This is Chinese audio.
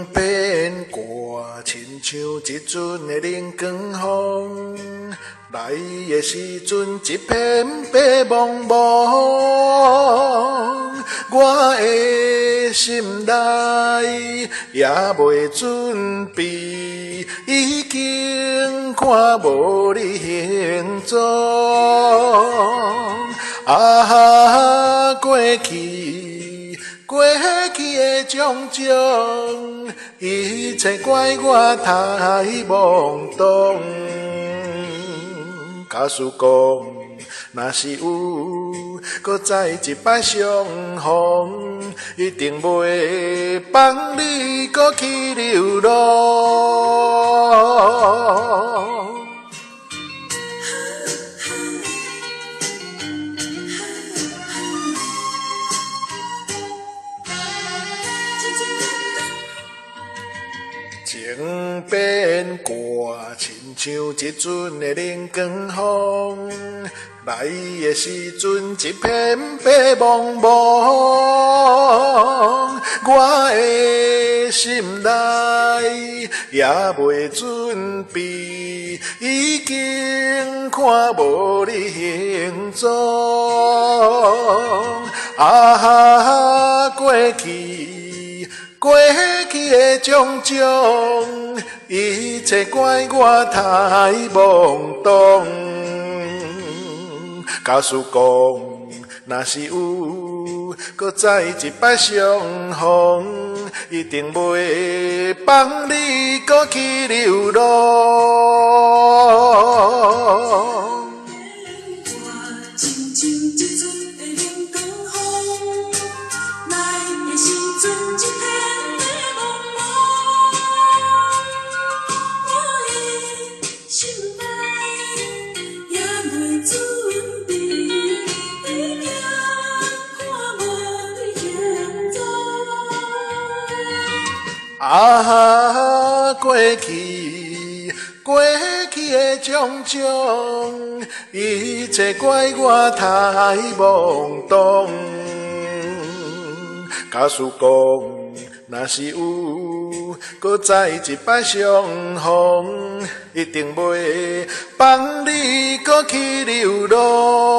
变卦，亲像一阵的冷光风，来的时阵一片白茫茫，我的心内也未准备，已经看无你形状。啊，过去的种种，一切怪我太懵懂。假使讲，若是有，搁再一摆相逢，一定袂放你搁去流浪。情变卦，亲像一阵的冷光风，来的时阵一片白茫茫，我的心内也未准备，已经看无你形状。啊，过去的种种，一切怪我太懵懂。假使讲，若是有，搁再一摆相逢，一定袂放你搁去流浪。啊，过去的种种，一切怪我太懵懂。假使讲，若是有，搁再一摆相逢，一定袂放你搁去流浪。